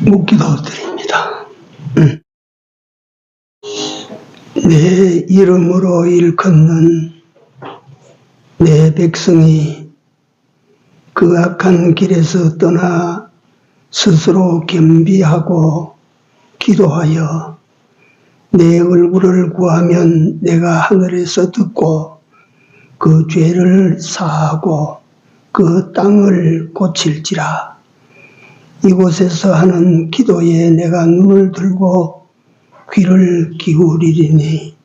묵기도 드립니다. 내 이름으로 일컫는 내 백성이 그 악한 길에서 떠나 스스로 겸비하고 기도하여 내 얼굴을 구하면 내가 하늘에서 듣고 그 죄를 사하고 그 땅을 고칠지라. 이곳에서 하는 기도에 내가 눈을 들고 귀를 기울이리니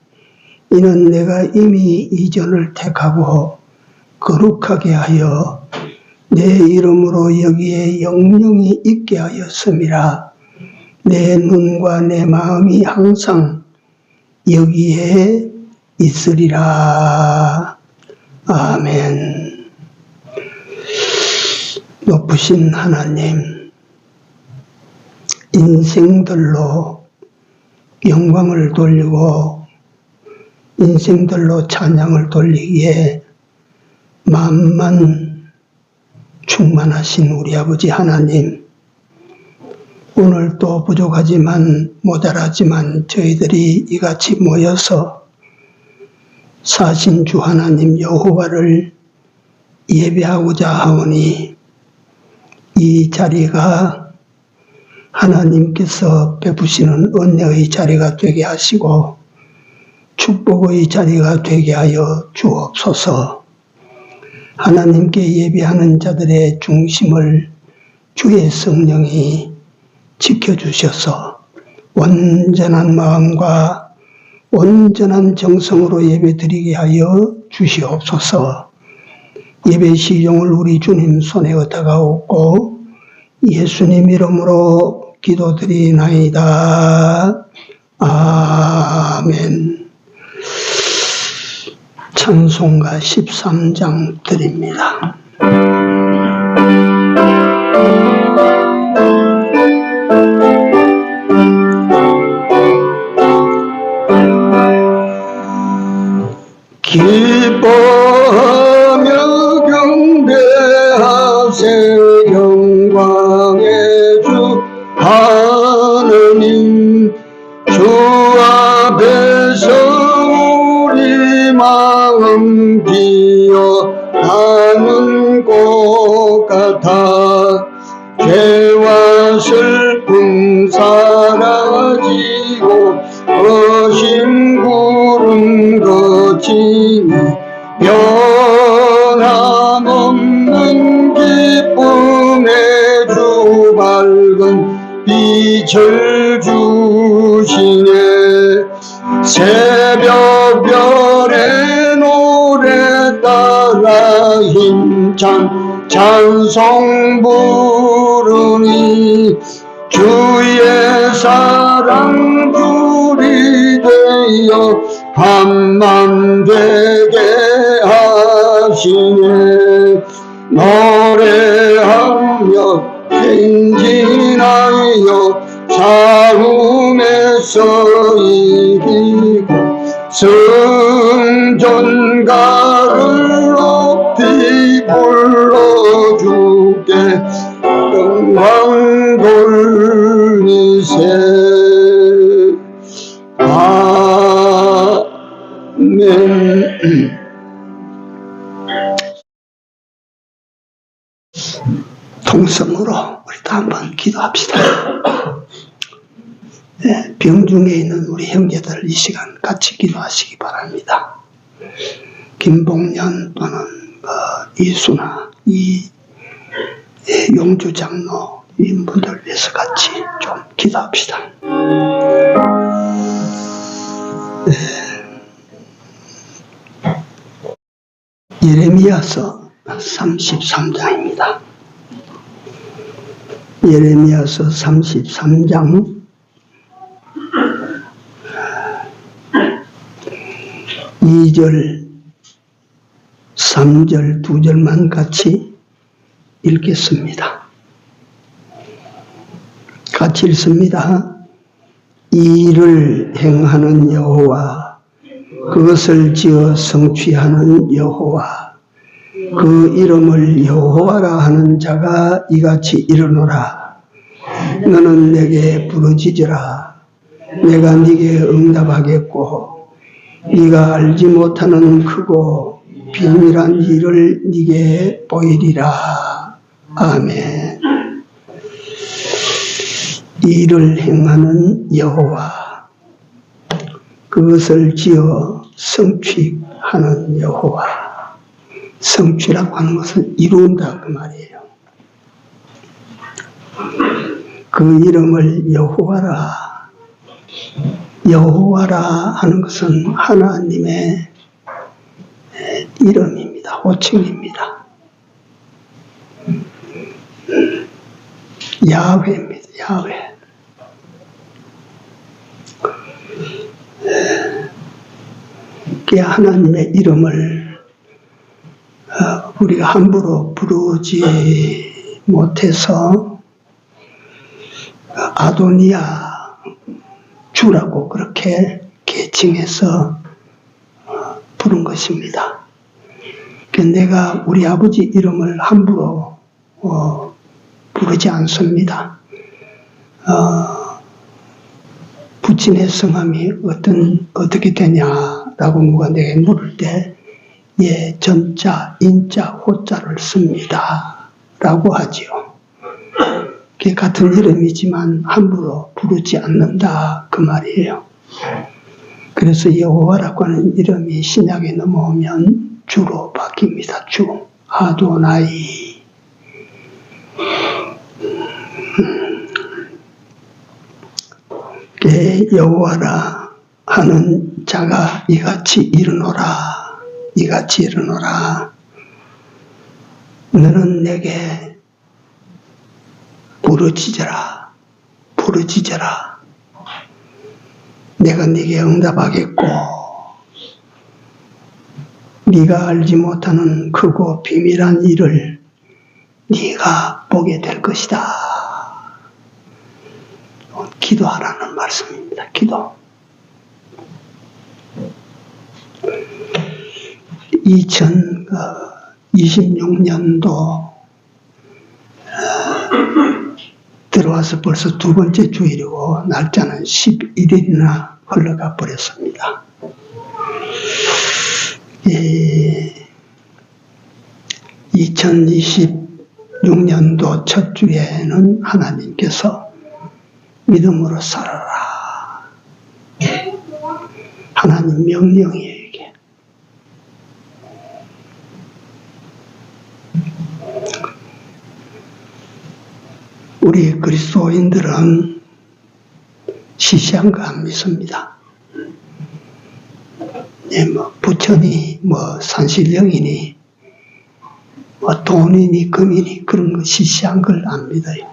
이는 내가 이미 이전을 택하고 거룩하게 하여 내 이름으로 여기에 영영이 있게 하였음이라. 내 눈과 내 마음이 항상 여기에 있으리라. 아멘. 높으신 하나님, 인생들로 영광을 돌리고 인생들로 찬양을 돌리기에 만만 충만하신 우리 아버지 하나님, 오늘 또 부족하지만 모자라지만 저희들이 이같이 모여서 사신 주 하나님 여호와를 예배하고자 하오니 이 자리가 하나님께서 베푸시는 은혜의 자리가 되게 하시고 축복의 자리가 되게 하여 주옵소서. 하나님께 예배하는 자들의 중심을 주의 성령이 지켜주셔서 온전한 마음과 온전한 정성으로 예배드리게 하여 주시옵소서. 예배 시종을 우리 주님 손에 얻어가옵고 예수님 이름으로 기도드리나이다. 아멘. 찬송가 13장 드립니다. 기뻐하며 경배하세 영광의 주 하느님, 주 앞에서 우리 마음 비어나는 꽃 같아 죄와 슬픔 사라지고 거신 구름 거치니 변함없는 기쁨의 주 밝은 빛을 주시네. 새벽별의 노래 따라 힘찬 찬송 부르니 주의 사랑 줄이 되어 한만 되게 하시네. 노래하며 행진하여 싸움에서 이기고 승전가를 높이 불러주게 영광 돌리세. 아멘. 통성으로 우리 다 한번 기도합시다. 네, 병중에 있는 우리 형제들 이 시간 같이 기도하시기 바랍니다. 김봉년 또는 이수나 용주 장로 이분들 위해서 같이 좀 기도합시다. 네. 예레미야서 33장입니다. 예레미야서 33장 2절, 3절, 2절만 같이 읽겠습니다. 같이 읽습니다. 이 일을 행하는 여호와, 그것을 지어 성취하는 여호와, 그 이름을 여호와라 하는 자가 이같이 이르노라. 너는 내게 부르짖으라. 내가 네게 응답하겠고 네가 알지 못하는 크고 비밀한 일을 네게 보이리라. 아멘. 일을 행하는 여호와, 그것을 지어 성취하는 여호와. 성취라고 하는 것을 이룬다 그 말이에요. 그 이름을 여호와라. 여호와라 하는 것은 하나님의 이름입니다. 호칭입니다. 야훼입니다. 야훼. 그 하나님의 이름을 우리가 함부로 부르지 못해서 아도니아 주라고 그렇게 계칭해서 부른 것입니다. 내가 우리 아버지 이름을 함부로 부르지 않습니다. 부친의 성함이 어떻게 되냐라고 누가 내게 물을 때, 예, 전자, 인자, 호자를 씁니다. 라고 하지요. 그게 같은 이름이지만 함부로 부르지 않는다. 그 말이에요. 그래서 여호와라고 하는 이름이 신약에 넘어오면 주로 바뀝니다. 주. 아도나이. 여호와라 하는 자가 이같이 이르노라. 이같이 이르노라. 너는 내게 부르짖으라. 부르짖으라. 내가 네게 응답하겠고 네가 알지 못하는 크고 비밀한 일을 네가 보게 될 것이다. 기도하라는 말씀입니다. 기도. 2026년도 들어와서 벌써 두 번째 주일이고 날짜는 11일이나 흘러가 버렸습니다. 2026년도 첫 주에는 하나님께서 믿음으로 살아라. 하나님 명령이에요, 이게. 우리 그리스도인들은 시시한 거 안 믿습니다. 예, 부처니, 산신령이니, 돈이니, 금이니, 그런 거 시시한 걸 안 믿어요.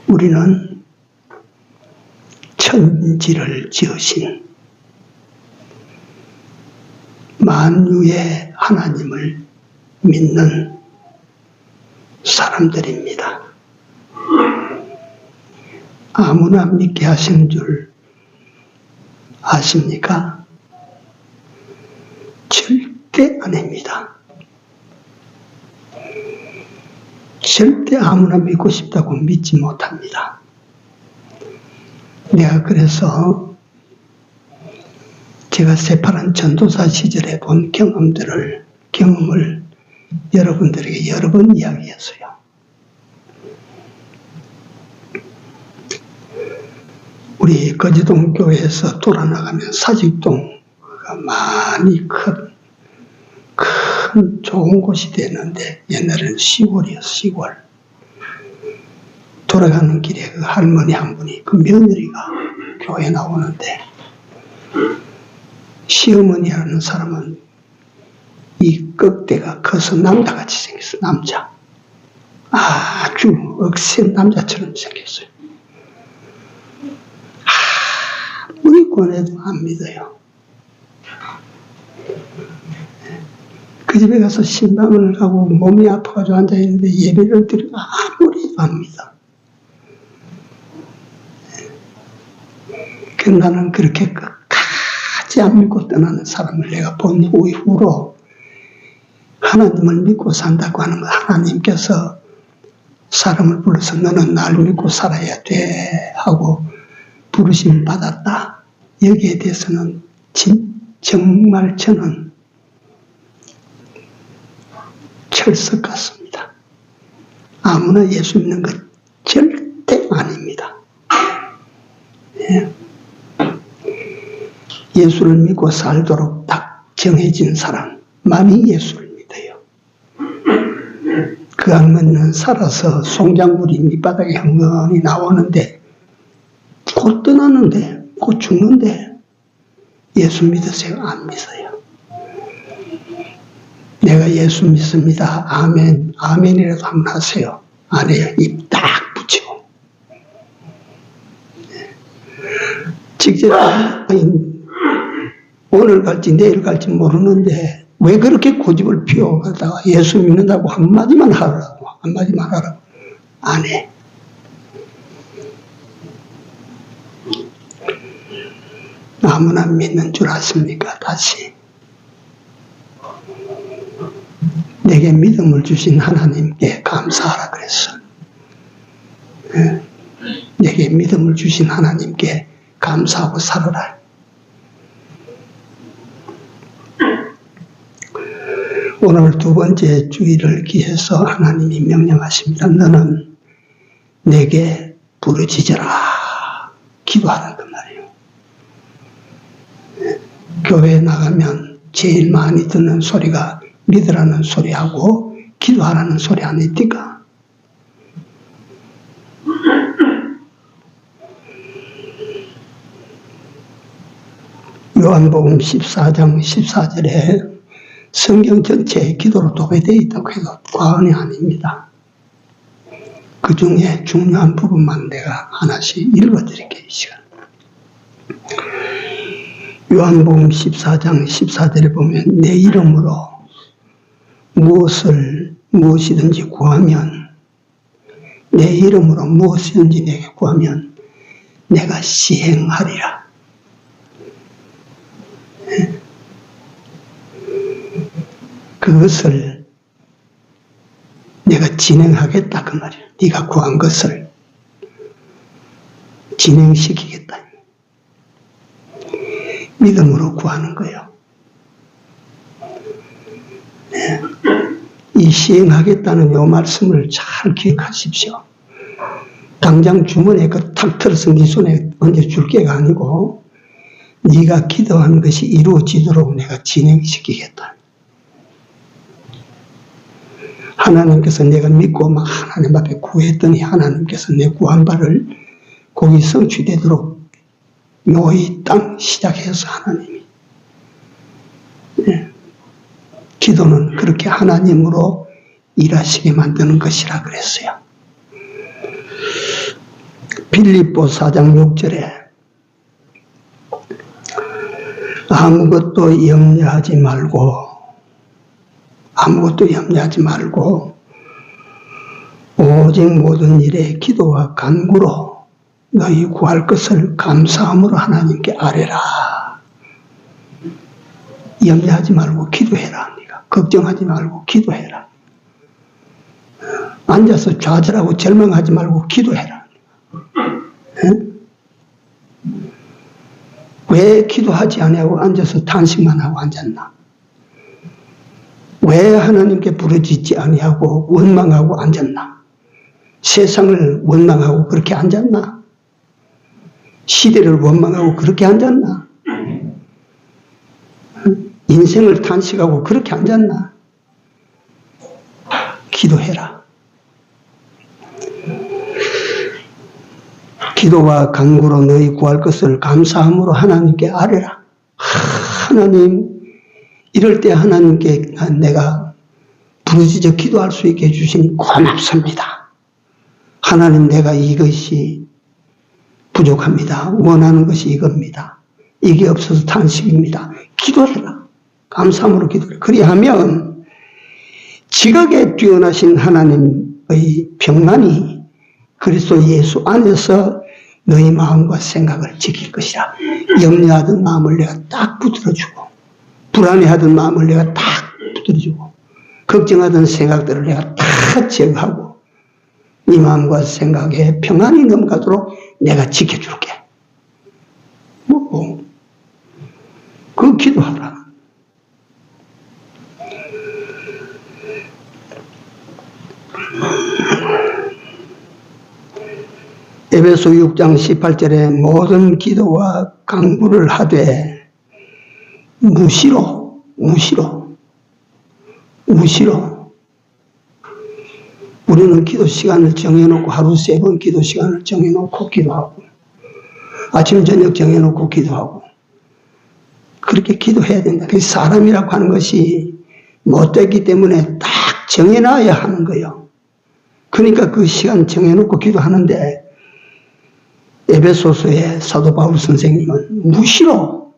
우리는 천지를 지으신 만유의 하나님을 믿는 사람들입니다. 아무나 믿게 하시는 줄 아십니까? 절대 아닙니다. 절대 아무나 믿고 싶다고 믿지 못합니다. 내가 그래서 제가 새파란 전도사 시절에 본 경험을 여러분들에게 여러 번 이야기했어요. 우리 거제동 교회에서 돌아나가면 사직동가 많이 큰 좋은 곳이 됐는데 옛날에는 시골이었어요. 시골. 돌아가는 길에 그 할머니 한 분이 그 며느리가 교회 나오는데 시어머니라는 사람은 이 꺽대가 커서 남자같이 생겼어. 남자. 아주 억센 남자처럼 생겼어요. 아무리 권해도 안 믿어요. 그 집에 가서 신방을 하고 몸이 아파가지고 앉아있는데 예배를 드리고 아무리 안 믿어. 나는 그렇게 끝까지 안 믿고 떠나는 사람을 내가 본 이후로 하나님을 믿고 산다고 하는 거 하나님께서 사람을 불러서 너는 날 믿고 살아야 돼 하고 부르심 받았다. 여기에 대해서는 정말 저는 철석 같습니다. 아무나 예수 믿는 것 절대 아닙니다. 예. 예수를 믿고 살도록 딱 정해진 사람만이 예수를 믿어요. 그 악문은 살아서 송장물이 밑바닥에 흥건히 나오는데 곧 떠나는데 곧 죽는데 예수 믿으세요? 안 믿어요? 내가 예수 믿습니다. 아멘. 아멘이라도 한번 하세요. 안 해요. 입 딱 붙이고. 직접 오늘 갈지 내일 갈지 모르는데 왜 그렇게 고집을 피워가다가 예수 믿는다고 한마디만 하라고 한마디만 하라고 안 해. 아무나 믿는 줄 아십니까? 다시 내게 믿음을 주신 하나님께 감사하라 그랬어. 내게 믿음을 주신 하나님께 감사하고 살아라. 오늘 두 번째 주일을 기해서 하나님이 명령하십니다. 너는 내게 부르짖어라. 기도하라 그 말이에요. 교회에 나가면 제일 많이 듣는 소리가 믿으라는 소리하고 기도하라는 소리 아닙니까? 요한복음 14장 14절에 성경 전체에 기도로 도배되어 있다고 해도 과언이 아닙니다. 그 중에 중요한 부분만 내가 하나씩 읽어드릴게요. 이 시간. 요한복음 14장 14절에 보면 내 이름으로 무엇이든지 구하면 내 이름으로 무엇이든지 내게 구하면 내가 시행하리라. 그것을 내가 진행하겠다 그 말이야. 네가 구한 것을 진행시키겠다. 믿음으로 구하는 거예요. 네. 이 시행하겠다는 요 말씀을 잘 기억하십시오. 당장 주머니에 탁 틀어서 네 손에 얹어줄 게가 아니고 네가 기도한 것이 이루어지도록 내가 진행시키겠다. 하나님께서 내가 믿고 막 하나님 앞에 구했더니 하나님께서 내 구한 바를 거기 성취되도록 묘히 땅 시작해서 하나님이 기도는 그렇게 하나님으로 일하시게 만드는 것이라 그랬어요. 빌립보 4장 6절에 아무것도 염려하지 말고 오직 모든 일에 기도와 간구로 너희 구할 것을 감사함으로 하나님께 아뢰라. 염려하지 말고 기도해라. 네가 걱정하지 말고 기도해라. 앉아서 좌절하고 절망하지 말고 기도해라. 응? 왜 기도하지 아니하고 앉아서 탄식만 하고 앉았나? 왜 하나님께 부르짖지 아니하고 원망하고 앉았나? 세상을 원망하고 그렇게 앉았나? 시대를 원망하고 그렇게 앉았나? 인생을 탄식하고 그렇게 앉았나? 기도해라. 기도와 간구로 너희 구할 것을 감사함으로 하나님께 아뢰라. 하나님, 이럴 때 하나님께 내가 부르짖어 기도할 수 있게 해주시니 고맙습니다. 하나님, 내가 이것이 부족합니다. 원하는 것이 이겁니다. 이게 없어서 탄식입니다. 기도해라. 감사함으로 기도해라. 그리하면 지극히 뛰어나신 하나님의 평안이 그리스도 예수 안에서 너희 마음과 생각을 지킬 것이라. 염려하던 마음을 내가 딱 붙들어주고, 불안해하던 마음을 내가 딱 붙들어주고, 걱정하던 생각들을 내가 다 제거하고, 네 마음과 생각에 평안이 넘가도록 내가 지켜줄게. 그 기도하라. 에베소 6장 18절에 모든 기도와 간구를 하되 무시로 우리는 기도 시간을 정해놓고 하루 3번 기도 시간을 정해놓고 기도하고 아침 저녁 정해놓고 기도하고 그렇게 기도해야 된다. 그 사람이라고 하는 것이 못되기 때문에 딱 정해놔야 하는 거예요. 그러니까 그 시간 정해놓고 기도하는데 에베소서의 사도 바울 선생님은 무시로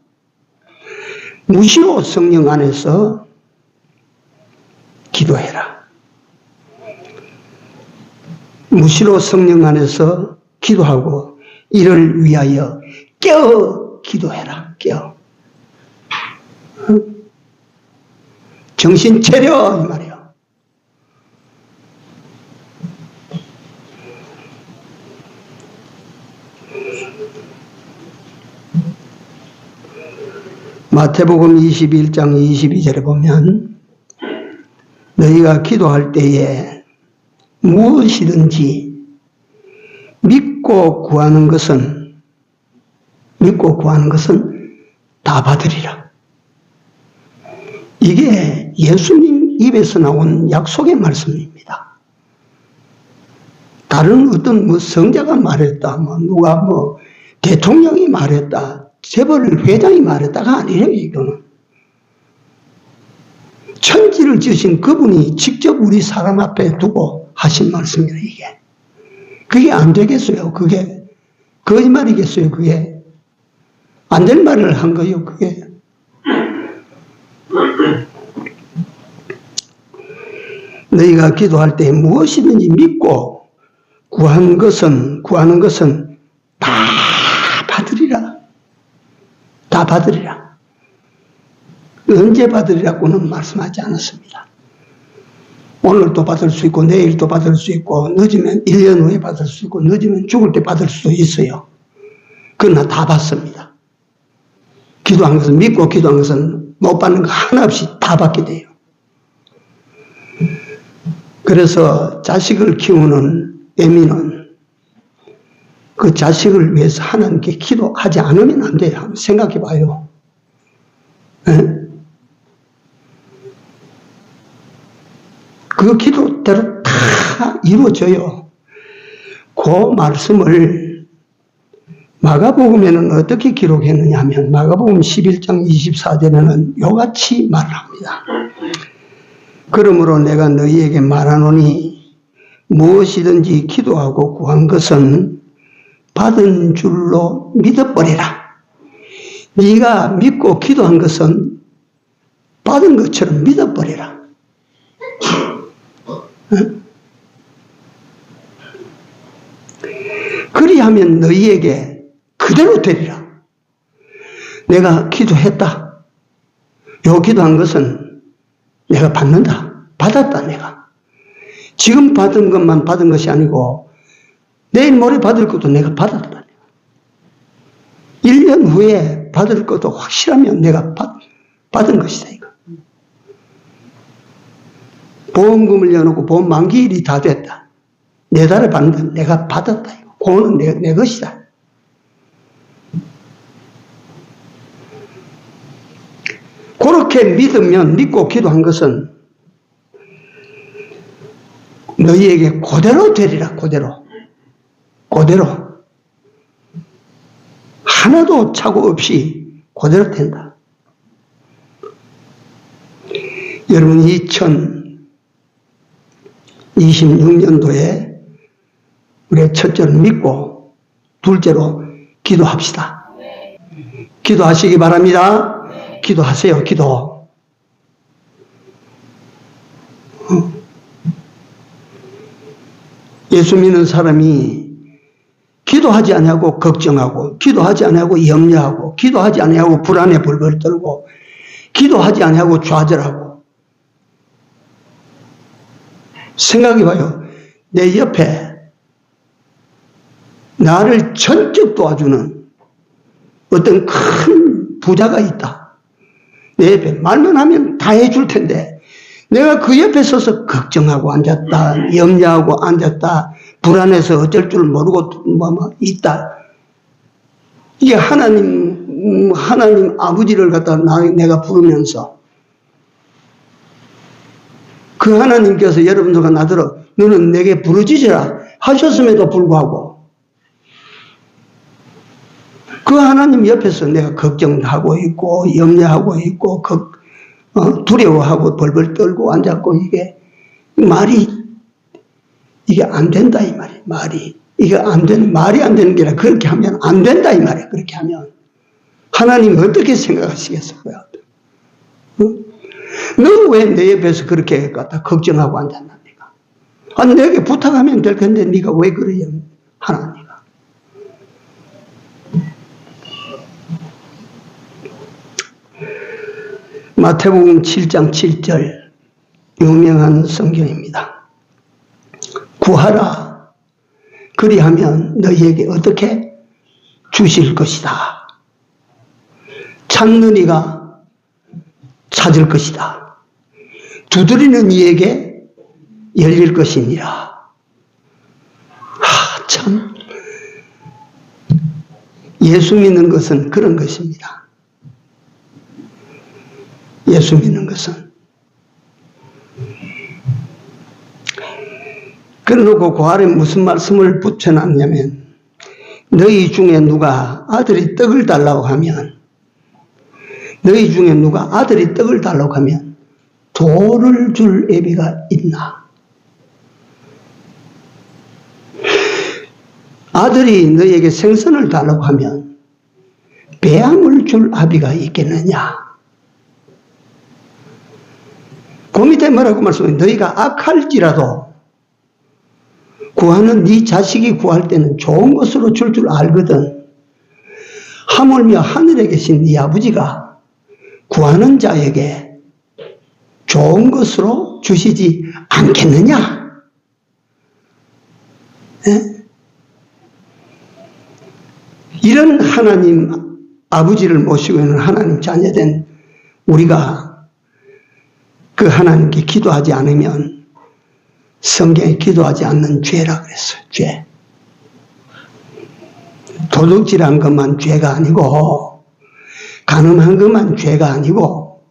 성령 안에서 기도해라. 무시로 성령 안에서 기도하고 이를 위하여 깨어 기도해라. 깨어. 정신 차려 이 말이에요. 마태복음 21장 22절에 보면 너희가 기도할 때에 무엇이든지 믿고 구하는 것은 다 받으리라. 이게 예수님 입에서 나온 약속의 말씀입니다. 다른 어떤 성자가 말했다, 누가 대통령이 말했다, 재벌 회장이 말했다가 아니에요. 이거는 천지를 지으신 그분이 직접 우리 사람 앞에 두고 하신 말씀이에요. 이게 그게 안 되겠어요. 그게 거짓말이겠어요. 그게 안 될 말을 한 거예요. 그게 너희가 기도할 때 무엇이든지 믿고 구하는 것은 다 받으리라. 다 받으리라. 언제 받으리라고는 말씀하지 않았습니다. 오늘도 받을 수 있고 내일도 받을 수 있고 늦으면 1년 후에 받을 수 있고 늦으면 죽을 때 받을 수도 있어요. 그러나 다 받습니다. 기도한 것은 믿고 기도한 것은 못 받는 거 하나 없이 다 받게 돼요. 그래서 자식을 키우는 애미는 그 자식을 위해서 하나님께 기도하지 않으면 안 돼요. 한번 생각해 봐요. 그 기도대로 다 이루어져요. 그 말씀을 마가복음에는 어떻게 기록했느냐 하면 마가복음 11장 24절에는 요같이 말을 합니다. 그러므로 내가 너희에게 말하노니 무엇이든지 기도하고 구한 것은 받은 줄로 믿어버리라. 네가 믿고 기도한 것은 받은 것처럼 믿어버리라. 그리하면 너희에게 그대로 되리라. 내가 기도했다. 요 기도한 것은 내가 받는다. 받았다 내가. 지금 받은 것만 받은 것이 아니고 내일 모레 받을 것도 내가 받았다. 1년 후에 받을 것도 확실하면 내가 받은 것이다. 이거. 보험금을 내놓고 보험 만기일이 다 됐다. 4달에 받는다. 내가 받았다. 이거. 그거는 내 것이다. 그렇게 믿고 기도한 것은 너희에게 그대로 되리라. 그대로. 하나도 착오 없이 그대로 된다. 여러분 2026년도에 우리가 첫째로 믿고 둘째로 기도합시다. 기도하시기 바랍니다. 기도하세요. 기도. 예수 믿는 사람이 기도하지 않냐고 걱정하고, 기도하지 않냐고 염려하고, 기도하지 않냐고 불안에 벌벌 떨고, 기도하지 않냐고 좌절하고. 생각해봐요. 내 옆에 나를 전적 도와주는 어떤 큰 부자가 있다. 내 옆에 말만 하면 다 해줄 텐데 내가 그 옆에 서서 걱정하고 앉았다, 염려하고 앉았다, 불안해서 어쩔 줄 모르고 있다. 이게 하나님 아버지를 갖다 내가 부르면서 그 하나님께서 여러분들과 나더러 너는 내게 부르짖으라 하셨음에도 불구하고 그 하나님 옆에서 내가 걱정하고 있고 염려하고 있고 두려워하고 벌벌 떨고 앉았고 이게 안 된다 이 말이에요. 말이 안 되는 게 아니라 그렇게 하면 안 된다 이 말이에요. 그렇게 하면 하나님 어떻게 생각하시겠어요? 너 왜 내 옆에서 그렇게 갖다 걱정하고 앉았습니까? 아니 내게 부탁하면 될 텐데 네가 왜 그래요? 하나님이가. 마태복음 7장 7절 유명한 성경입니다. 구하라 그리하면 너희에게 어떻게 주실 것이다. 찾는 이가 찾을 것이다. 두드리는 이에게 열릴 것이니라. 참 예수 믿는 것은 그런 것입니다. 예수 믿는 것은 그래놓고 그 아래 무슨 말씀을 붙여놨냐면 너희 중에 누가 아들이 떡을 달라고 하면 돌을 줄 애비가 있나? 아들이 너희에게 생선을 달라고 하면 뱀을 줄 아비가 있겠느냐? 그 밑에 뭐라고 말씀해요? 너희가 악할지라도 구하는 네 자식이 구할 때는 좋은 것으로 줄 알거든. 하물며 하늘에 계신 네 아버지가 구하는 자에게 좋은 것으로 주시지 않겠느냐? 네? 이런 하나님 아버지를 모시고 있는 하나님 자녀된 우리가 그 하나님께 기도하지 않으면 성경에 기도하지 않는 죄라 그랬어요. 죄. 도둑질한 것만 죄가 아니고 간음한 것만 죄가 아니고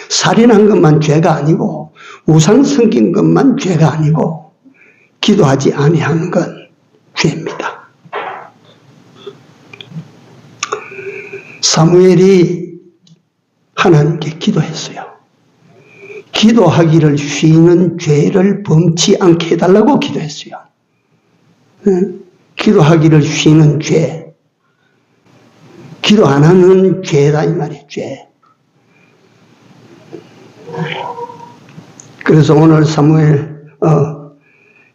살인한 것만 죄가 아니고 우상 섬긴 것만 죄가 아니고 기도하지 아니하는 건 죄입니다. 사무엘이 하나님께 기도했어요. 기도하기를 쉬는 죄를 범치 않게 해달라고 기도했어요. 기도하기를 쉬는 죄. 기도 안 하는 죄다 이 말이에요. 죄. 그래서 오늘 사무엘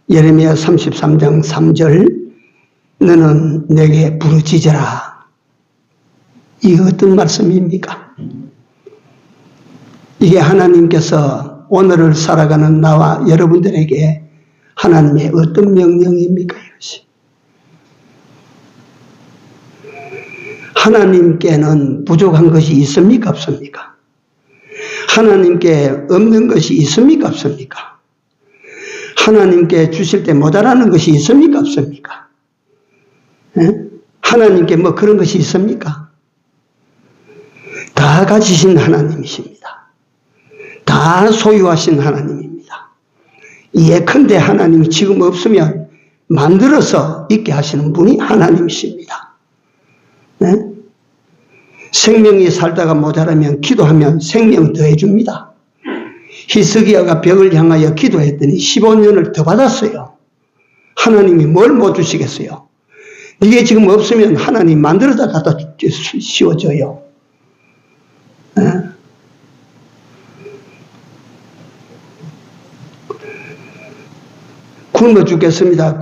예레미야 33장 3절 너는 내게 부르짖어라. 이게 어떤 말씀입니까? 이게 하나님께서 오늘을 살아가는 나와 여러분들에게 하나님의 어떤 명령입니까? 이것이. 하나님께는 부족한 것이 있습니까? 없습니까? 하나님께 없는 것이 있습니까? 없습니까? 하나님께 주실 때 모자라는 것이 있습니까? 없습니까? 하나님께 뭐 그런 것이 있습니까? 다 가지신 하나님이십니다. 다 소유하신 하나님입니다. 예컨대 하나님이 지금 없으면 만들어서 있게 하시는 분이 하나님이십니다. 네? 생명이 살다가 모자라면 기도하면 생명 더 해줍니다. 히스기야가 벽을 향하여 기도했더니 15년을 더 받았어요. 하나님이 뭘 못 주시겠어요? 이게 지금 없으면 하나님 만들어다 갖다 씌워줘요. 네? 굶어 죽겠습니다.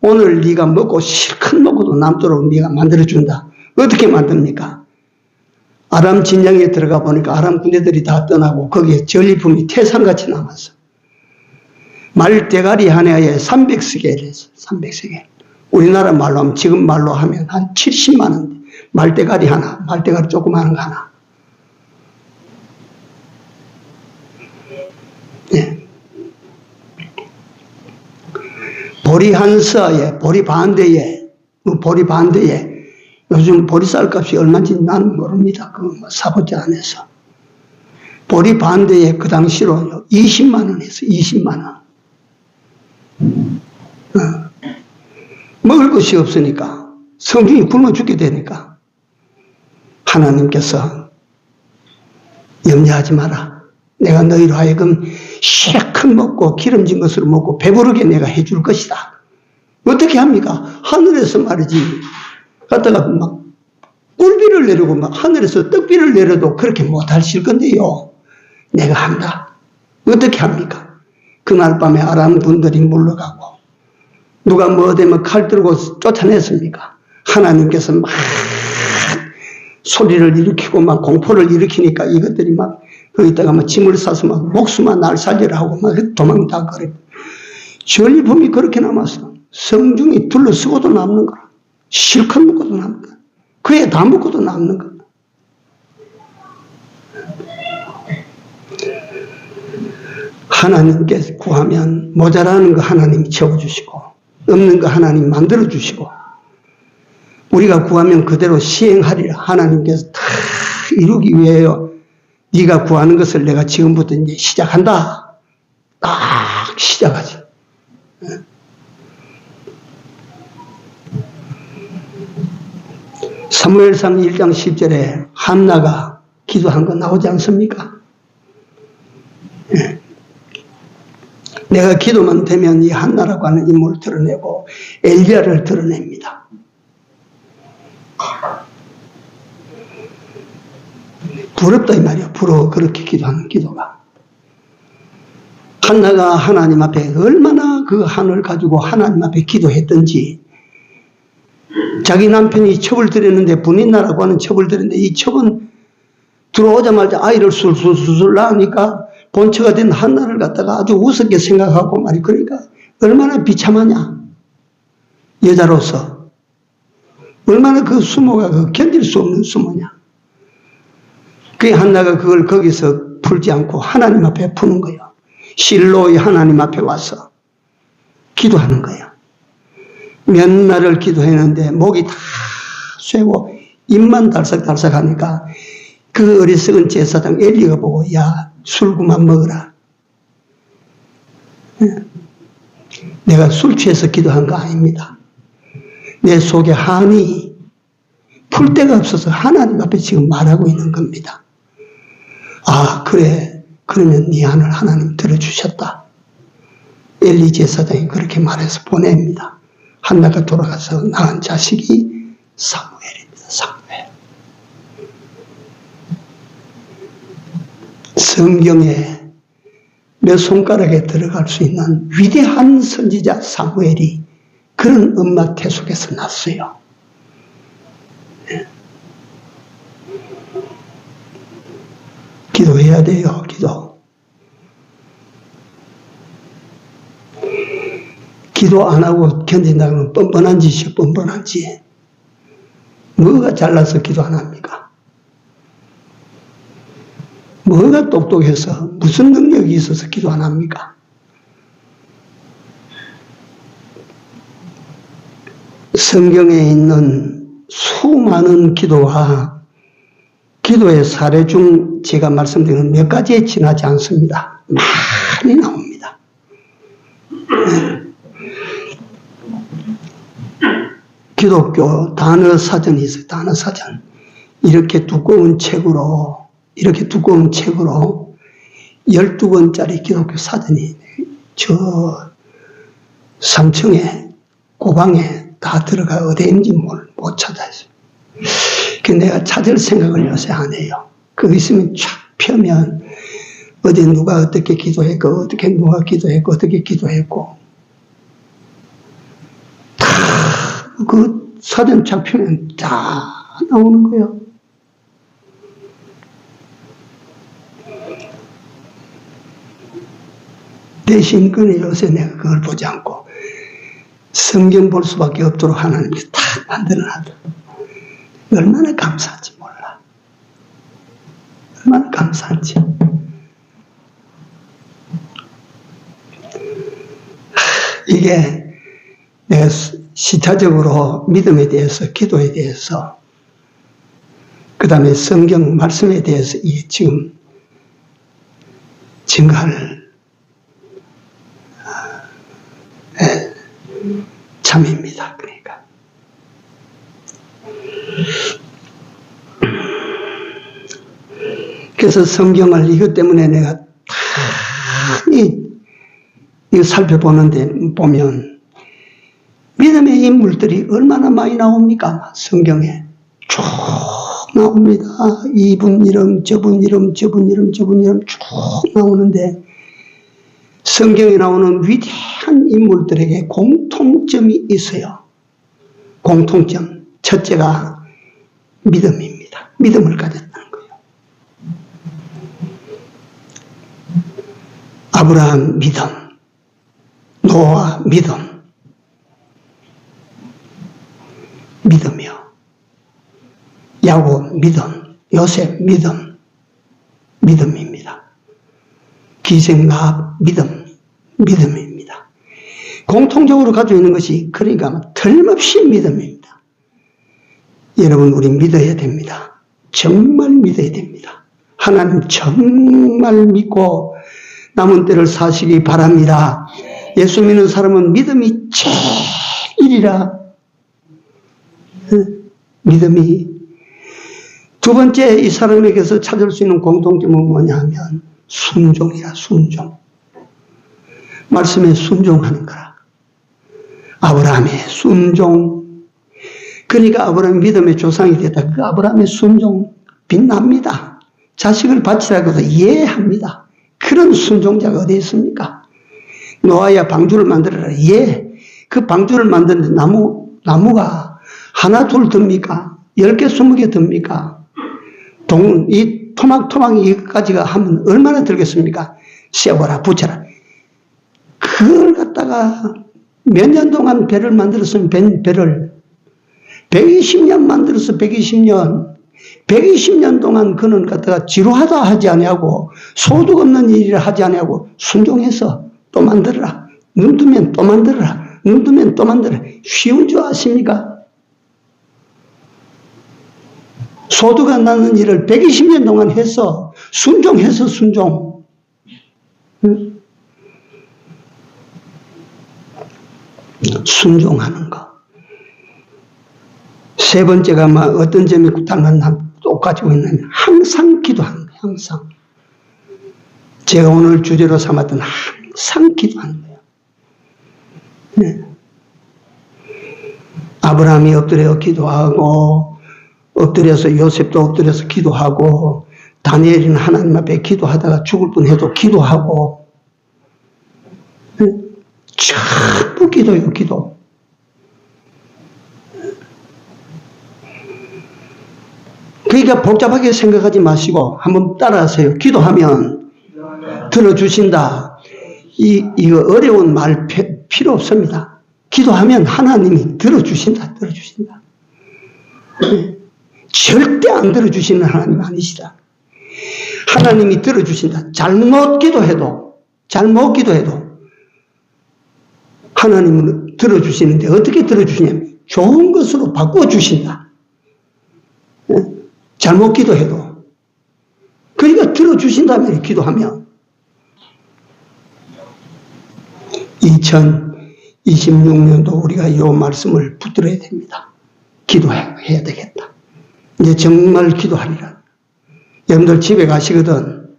오늘 네가 먹고 실컷 먹고도 남도록 네가 만들어준다. 어떻게 만듭니까? 아람 진영에 들어가 보니까 아람 군대들이 다 떠나고 거기에 전리품이 태산같이 남았어. 말 대가리 하나에 300세겔 했어. 300세겔. 우리나라 말로 하면, 지금 말로 하면 한 70만 원. 말대가리 하나, 말대가리 조그마한 거 하나. 예. 보리 한 서에, 보리 반대에, 요즘 보리쌀 값이 얼마인지 나는 모릅니다. 그거 사보지 않아서. 보리 반대에 그 당시로 20만 원 했어, 20만 원. 먹을 것이 없으니까, 성중이 굶어 죽게 되니까, 하나님께서 염려하지 마라. 내가 너희로 하여금 실컷 먹고 기름진 것으로 먹고 배부르게 내가 해줄 것이다. 어떻게 합니까? 하늘에서 말이지. 갖다가 막 꿀비를 내리고 막 하늘에서 떡비를 내려도 그렇게 못하실 건데요. 내가 한다. 어떻게 합니까? 그날 밤에 아람 군들이 물러가고 누가 뭐 되면 칼 들고 쫓아냈습니까? 하나님께서 막 소리를 일으키고 막 공포를 일으키니까 이것들이 막 거기다가 막 짐을 싸서 막 목숨만 날 살리라 하고 막 도망다 그래. 전리품이 그렇게 남았어. 성중이 둘러쓰고도 남는 거라. 실컷 먹고도 남는 거야. 그에 다 먹고도 남는 거야. 하나님께 구하면 모자라는 거 하나님이 채워주시고 없는 거 하나님 만들어주시고 우리가 구하면 그대로 시행하리라. 하나님께서 다 이루기 위해요. 네가 구하는 것을 내가 지금부터 이제 시작한다. 딱 시작하지. 사무엘상 1장 10절에 한나가 기도한 거 나오지 않습니까? 내가 기도만 되면 이 한나라고 하는 인물을 드러내고 엘리야를 드러냅니다. 부럽다 이 말이야. 부러워. 그렇게 기도하는 기도가. 한나가 하나님 앞에 얼마나 그 한을 가지고 하나님 앞에 기도했던지 자기 남편이 첩을 들였는데 분인나라고 하는 첩을 들였는데 이 첩은 들어오자마자 아이를 술술술 낳으니까 본처가 된 한나를 갖다가 아주 우습게 생각하고 말이 그러니까 얼마나 비참하냐. 여자로서. 얼마나 그 수모가 견딜 수 없는 수모냐. 그 한나가 그걸 거기서 풀지 않고 하나님 앞에 푸는 거예요. 실로의 하나님 앞에 와서 기도하는 거예요. 몇 날을 기도했는데 목이 다 쇠고 입만 달싹달싹 하니까 그 어리석은 제사장 엘리가 보고 야 술 그만 먹어라. 내가 술 취해서 기도한 거 아닙니다. 내 속에 한이 풀 데가 없어서 하나님 앞에 지금 말하고 있는 겁니다. 아 그래 그러면 네 한을 하나님 들어주셨다. 엘리 제사장이 그렇게 말해서 보냅니다. 한나가 돌아가서 낳은 자식이 사무엘입니다. 사무엘. 성경에 몇 손가락에 들어갈 수 있는 위대한 선지자 사무엘이 그런 엄마 태 속에서 났어요. 기도해야 돼요. 기도. 기도 안 하고 견딘다는 건 뻔뻔한 짓이요. 뻔뻔한 짓. 뭐가 잘나서 기도 안 합니까? 뭐가 똑똑해서 무슨 능력이 있어서 기도 안 합니까? 성경에 있는 수많은 기도와 기도의 사례 중 제가 말씀드리는 몇 가지에 지나지 않습니다. 많이 나옵니다. 기독교 단어 사전이 있어요. 단어 사전. 이렇게 두꺼운 책으로 12권짜리 기독교 사전이 저 3층에 고방에 다 들어가 어디에 있는지 못 찾아요. 내가 찾을 생각을 요새 안 해요. 그거 있으면 쫙 펴면 어디 누가 어떻게 기도했고 어떻게 누가 기도했고 어떻게 기도했고 다 그 사전 쫙 펴면 다 나오는 거예요. 대신 요새 내가 그걸 보지 않고 성경 볼 수밖에 없도록 하나님이 다 만들어놨다. 얼마나 감사한지 몰라. 얼마나 감사한지. 이게 내가 시차적으로 믿음에 대해서, 기도에 대해서, 그 다음에 성경 말씀에 대해서 지금 증가할 참입니다. 그러니까. 그래서 성경을 이것 때문에 내가 이거 살펴보는데 보면 믿음의 인물들이 얼마나 많이 나옵니까? 성경에 쭉 나옵니다. 이분 이름, 저분 이름, 저분 이름, 저분 이름 쭉 나오는데 성경에 나오는 위대한 인물들에게 공통점이 있어요. 공통점. 첫째가 믿음입니다. 믿음을 가졌다는 거예요. 아브라함 믿음, 노아 믿음, 믿음이요. 야곱 믿음, 요셉 믿음, 믿음입니다. 기생가압 믿음, 믿음입니다. 공통적으로 가지고 있는 것이 그러니까 틀림없이 믿음입니다. 여러분 우리 믿어야 됩니다. 정말 믿어야 됩니다. 하나님 정말 믿고 남은 때를 사시기 바랍니다. 예수 믿는 사람은 믿음이 제일이라. 믿음이. 두 번째 이 사람에게서 찾을 수 있는 공통점은 뭐냐 하면 순종이라. 순종. 말씀에 순종하는 거라. 아브라함의 순종. 그러니까 아브라함이 믿음의 조상이 됐다. 그 아브라함의 순종 빛납니다. 자식을 바치라고도 이해합니다. 그런 순종자가 어디 있습니까? 노아야 방주를 만들어라. 예. 그 방주를 만드는데 나무가 하나 둘 듭니까? 10개 20개 듭니까? 이 토막 이까지가 하면 얼마나 들겠습니까? 세워라 붙여라. 그걸 갖다가 몇 년 동안 배를 만들었으면 배를 120년 만들어서 120년 120년 동안 그는 갖다가 지루하다 하지 아니하고 소득 없는 일이라 하지 아니하고 순종해서 또 만들어라. 눈 뜨면 또 만들어라. 눈 뜨면 또 만들어라. 쉬운 줄 아십니까? 소득 안 나는 일을 120년 동안 해서 순종해서 순종. 순종하는 거. 세 번째가 어떤 점이 똑같이 있냐면 항상 기도하는 거예요. 항상. 제가 오늘 주제로 삼았던 항상 기도하는 거예요. 네. 아브라함이 엎드려 기도하고 엎드려서 요셉도 엎드려서 기도하고 다니엘이는 하나님 앞에 기도하다가 죽을 뻔해도 기도하고 네. 전부 기도예요. 기도. 그러니까 복잡하게 생각하지 마시고 한번 따라하세요. 기도하면 들어주신다. 이거 어려운 말 필요 없습니다. 기도하면 하나님이 들어주신다. 들어주신다. 절대 안 들어주시는 하나님 아니시다. 하나님이 들어주신다. 잘못 기도해도 하나님은 들어주시는데 어떻게 들어주시냐면 좋은 것으로 바꿔주신다. 잘못 기도해도. 그러니까 들어주신다면 기도하면 2026년도 우리가 이 말씀을 붙들어야 됩니다. 기도해야 되겠다. 이제 정말 기도하리라. 여러분들 집에 가시거든.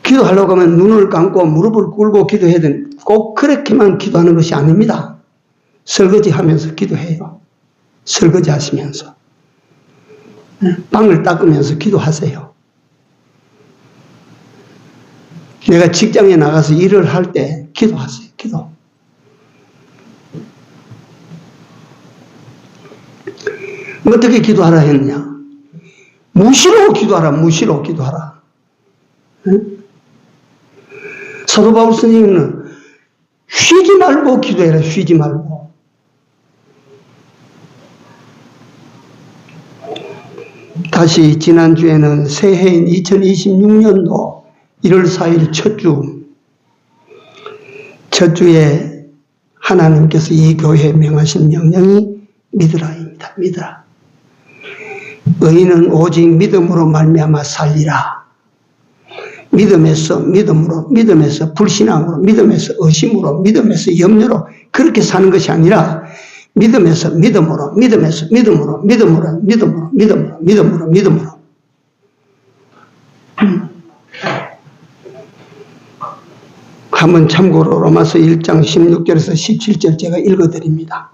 기도하려고 하면 눈을 감고 무릎을 꿇고 기도해야 되는 꼭 그렇게만 기도하는 것이 아닙니다. 설거지 하면서 기도해요. 설거지 하시면서. 방을 닦으면서 기도하세요. 내가 직장에 나가서 일을 할 때 기도하세요. 기도. 어떻게 기도하라 했느냐? 무시로 기도하라. 무시로 기도하라. 사도 바울 스님은 쉬지 말고 기도해라. 쉬지 말고. 다시 지난주에는 새해인 2026년도 1월 4일 첫 주에 하나님께서 이 교회에 명하신 명령이 믿으라입니다. 믿으라. 의인은 오직 믿음으로 말미암아 살리라. 믿음에서 믿음으로, 믿음에서 불신앙으로, 믿음에서 의심으로, 믿음에서 염려로 그렇게 사는 것이 아니라 믿음에서 믿음으로, 믿음에서 믿음으로, 믿음으로, 믿음으로, 믿음으로, 믿음으로, 믿음으로. 한번 참고로 로마서 1장 16절에서 17절 제가 읽어드립니다.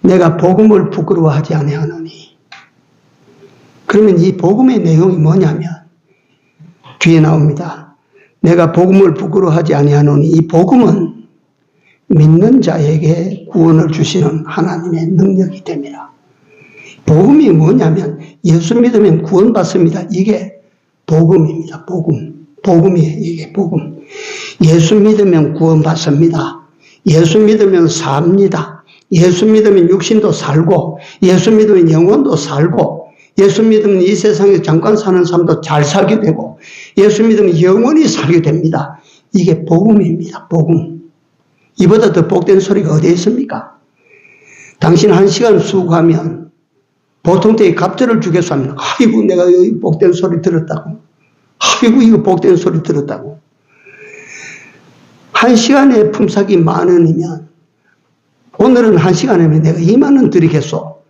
내가 복음을 부끄러워하지 아니하노니. 그러면 이 복음의 내용이 뭐냐면 뒤에 나옵니다. 내가 복음을 부끄러워하지 아니하노니 이 복음은 믿는 자에게 구원을 주시는 하나님의 능력이 됨이라. 복음이 뭐냐면 예수 믿으면 구원받습니다. 이게 복음입니다. 복음. 복음이에요. 이게 복음. 예수 믿으면 구원받습니다. 예수 믿으면 삽니다. 예수 믿으면 육신도 살고 예수 믿으면 영혼도 살고 예수 믿으면 이 세상에 잠깐 사는 삶도 잘 살게 되고 예수 믿으면 영원히 살게 됩니다. 이게 복음입니다. 복음. 이보다 더 복된 소리가 어디에 있습니까? 당신 1시간 수고하면 보통 때에 갑절을 주겠소 하면 아이고 내가 이 복된 소리 들었다고. 아이고 이거 복된 소리 들었다고. 1시간에 품삯이 10,000원이면 오늘은 1시간이면 내가 20,000원 드리겠소.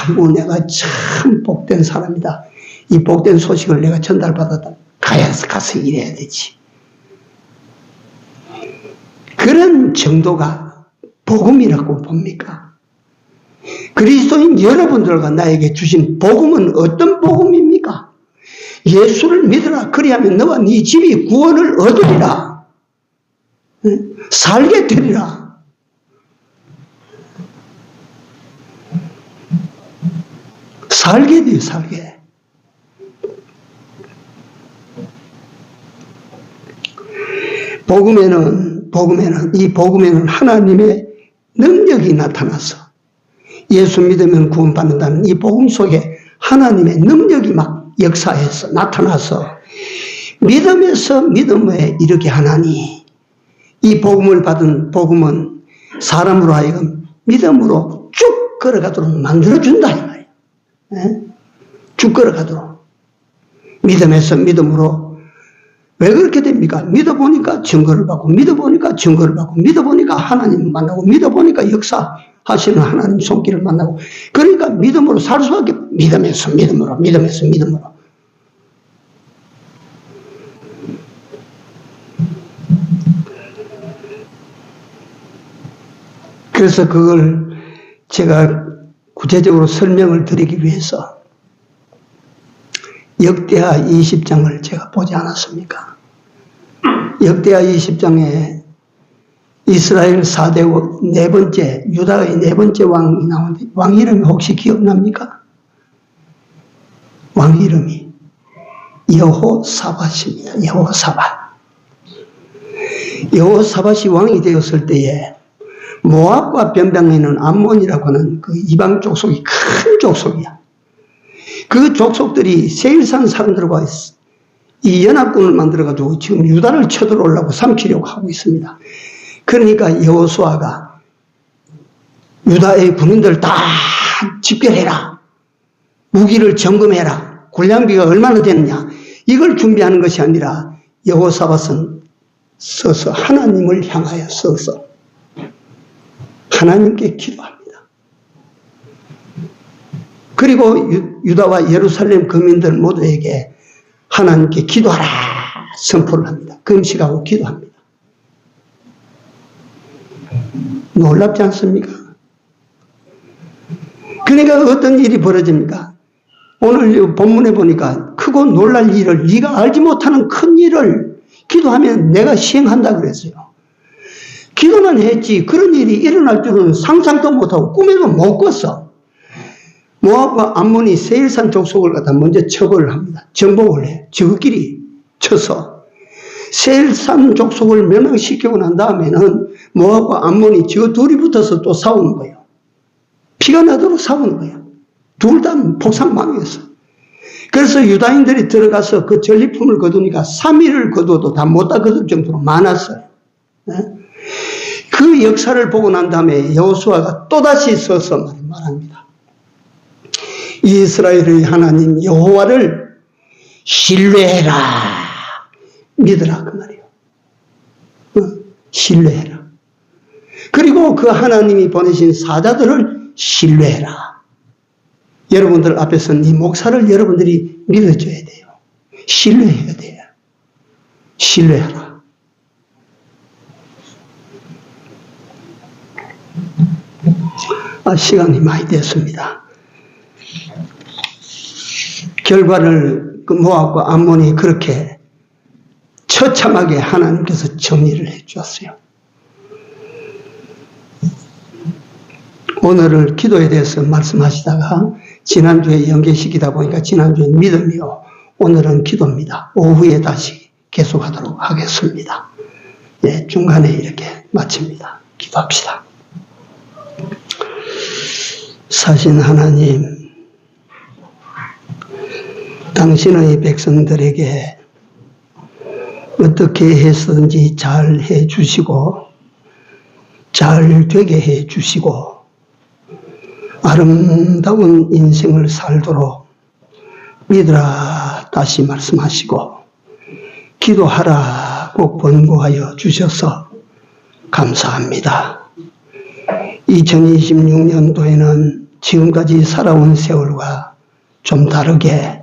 아이고 내가 참 복된 사람이다. 이 복된 소식을 내가 전달받았다. 가서 일해야 되지. 그런 정도가 복음이라고 봅니까? 그리스도인 여러분들과 나에게 주신 복음은 어떤 복음입니까? 예수를 믿으라. 그리하면 너와 네 집이 구원을 얻으리라. 살게 되리라. 살게 돼요, 살게. 이 복음에는 하나님의 능력이 나타나서 예수 믿으면 구원받는다는 이 복음 속에 하나님의 능력이 막 역사해서 나타나서 믿음에서 믿음에 이르게 하나니 이 복음을 받은 복음은 사람으로 하여금 믿음으로 쭉 걸어가도록 만들어준다 이 말이에요. 네? 쭉 걸어가도록 믿음에서 믿음으로. 왜 그렇게 됩니까? 믿어보니까 증거를 받고 믿어보니까 증거를 받고 믿어보니까 하나님을 만나고 믿어보니까 역사하시는 하나님 손길을 만나고 그러니까 믿음으로 살 수밖에 믿음에서 믿음으로 믿음에서 믿음으로. 그래서 그걸 제가 구체적으로 설명을 드리기 위해서 역대하 20장을 제가 보지 않았습니까? 역대하 20장에 이스라엘 4대 네 번째, 유다의 네 번째 왕이 나오는데 왕 이름이 혹시 기억납니까? 왕 이름이 여호사밧입니다. 여호사밧. 여호사밧이 왕이 되었을 때에 모압과 변방에는 암몬이라고 하는 그 이방 족속이 큰 족속이야. 그 족속들이 세일산 사람들과 이 연합군을 만들어가지고 지금 유다를 쳐들어오려고 삼키려고 하고 있습니다. 그러니까 여호수아가 유다의 군인들 다 집결해라. 무기를 점검해라. 군량비가 얼마나 되느냐. 이걸 준비하는 것이 아니라 여호사밧은 서서 하나님을 향하여 서서 하나님께 기도합니다. 그리고 유다와 예루살렘 거민들 모두에게 하나님께 기도하라 선포를 합니다. 금식하고 기도합니다. 놀랍지 않습니까? 그러니까 어떤 일이 벌어집니까? 오늘 본문에 보니까 크고 놀랄 일을 네가 알지 못하는 큰 일을 기도하면 내가 시행한다 그랬어요. 기도만 했지 그런 일이 일어날 줄은 상상도 못하고 꿈에도 못 꿨어. 모압과 암몬이 세일산 족속을 갖다 먼저 처벌을 합니다. 정복을 해. 저끼리 쳐서 세일산 족속을 멸망시키고 난 다음에는 모압과 암몬이 저 둘이 붙어서 또 싸우는 거예요. 피가 나도록 싸우는 거예요. 둘 다 폭삭망했어. 그래서 유다인들이 들어가서 그 전리품을 거두니까 3일을 거두어도 다 못 다 거둘 정도로 많았어요. 그 역사를 보고 난 다음에 여호수아가 또다시 서서 말합니다. 이스라엘의 하나님 여호와를 신뢰해라. 믿으라 그 말이에요. 신뢰해라. 그리고 그 하나님이 보내신 사자들을 신뢰해라. 여러분들 앞에서 이 목사를 여러분들이 믿어줘야 돼요. 신뢰해야 돼요. 신뢰하라. 시간이 많이 됐습니다. 결과를 그 모압과 암몬이 그렇게 처참하게 하나님께서 정리를 해 주었어요. 오늘을 기도에 대해서 말씀하시다가 지난주에 연계시키다 보니까 지난주에 믿음이요, 오늘은 기도입니다. 오후에 다시 계속하도록 하겠습니다. 예, 중간에 이렇게 마칩니다. 기도합시다. 사신 하나님, 당신의 백성들에게 어떻게 해서든지 잘 해주시고 잘 되게 해주시고 아름다운 인생을 살도록 믿으라 다시 말씀하시고 기도하라고 권고하여 주셔서 감사합니다. 2026년도에는 지금까지 살아온 세월과 좀 다르게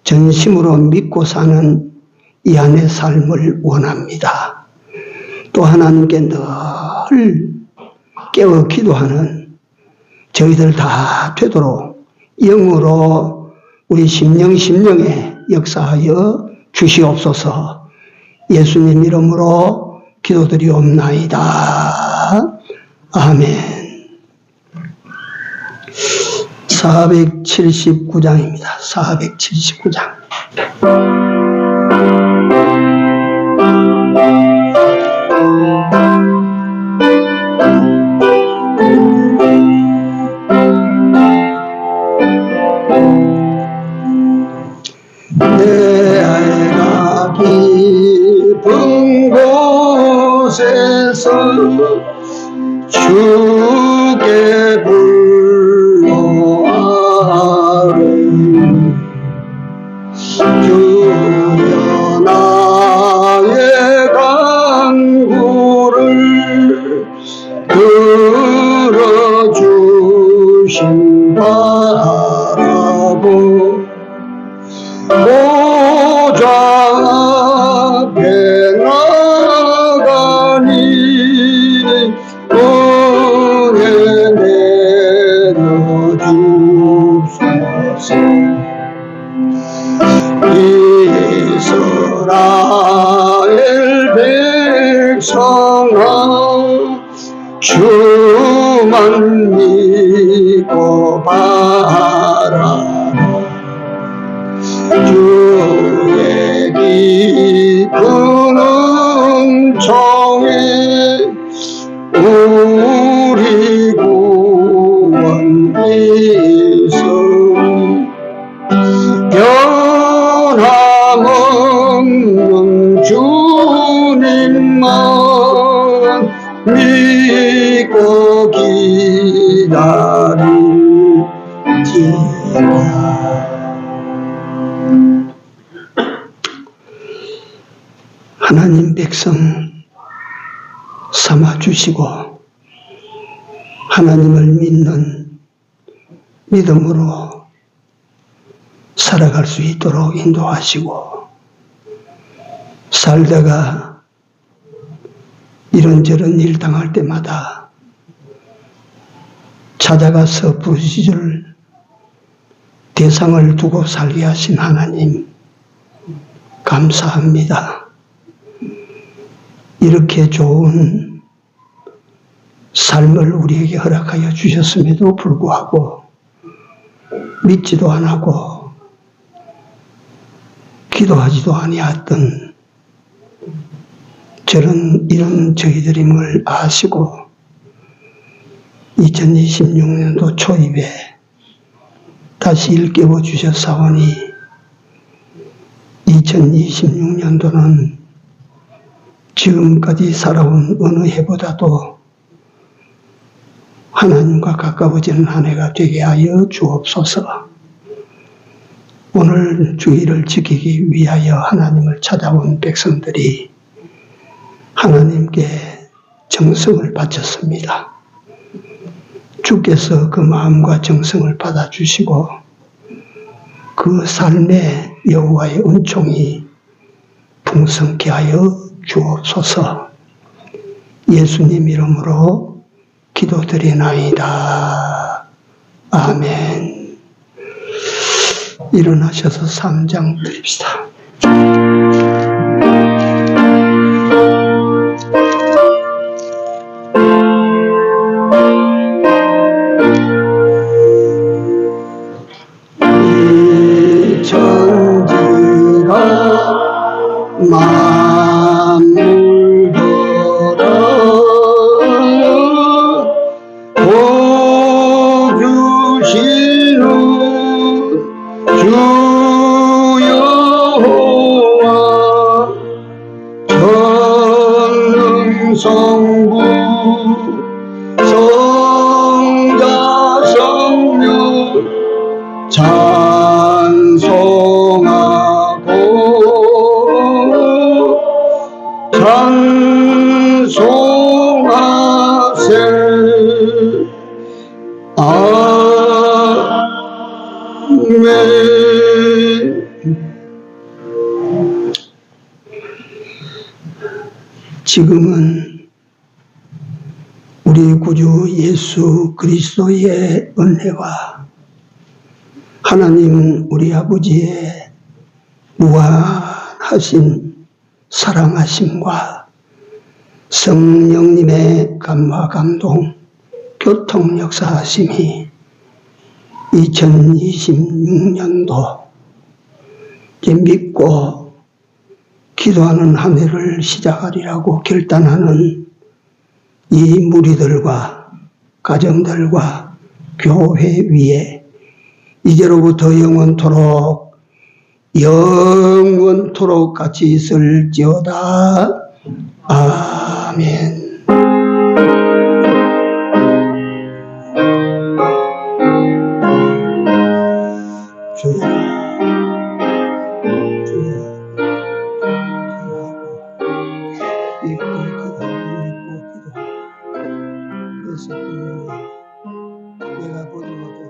전심으로 믿고 사는 이 안의 삶을 원합니다. 또 하나님께 늘 깨어 기도하는 저희들 다 되도록 영으로 우리 심령에 역사하여 주시옵소서. 예수님 이름으로 기도드리옵나이다. 아멘. 479장입니다. 479장. 내가 깊은 곳에서 주께 불러아뢰 주여 나의 간구를 들어주신 바라고 보좌 앞에 나가니 은혜 내려주소서. 이스라엘 백성아 주만 믿고 바라라. 주의 깊은 은총에 우리 구원 있음 변함없는 주님만 믿고 기다릴지어다. 하나님 백성 삼아주시고 하나님을 믿는 믿음으로 살아갈 수 있도록 인도하시고 살다가 이런저런 일 당할 때마다 찾아가서 부르짖을 대상을 두고 살게 하신 하나님 감사합니다. 이렇게 좋은 삶을 우리에게 허락하여 주셨음에도 불구하고 믿지도 안 하고 기도하지도 아니했던 이런 저희들임을 아시고 2026년도 초입에 다시 일깨워 주셨사오니 2026년도는 지금까지 살아온 어느 해보다도 하나님과 가까워지는 한 해가 되게 하여 주옵소서. 오늘 주일을 지키기 위하여 하나님을 찾아온 백성들이 하나님께 정성을 바쳤습니다. 주께서 그 마음과 정성을 받아주시고 그 삶에 여호와의 은총이 풍성케 하여 주옵소서. 예수님 이름으로 기도드리나이다. 아멘. 일어나셔서 3장 드립시다. 이 천지가 만물 보주시는 주 여호와 전능성부 성자 성령 찬송하고 찬송하세. 아멘. 지금은 우리 구주 예수 그리스도의 은혜와 하나님 우리 아버지의 무한하신 사랑하심과 성령님의 감화 감동 교통 역사하심이 2026년도 믿고 기도하는 한 해를 시작하리라고 결단하는 이 무리들과 가정들과 교회 위에 이제로부터 영원토록 같이 있을지어다. 아멘. 그래서 내가 보지 못해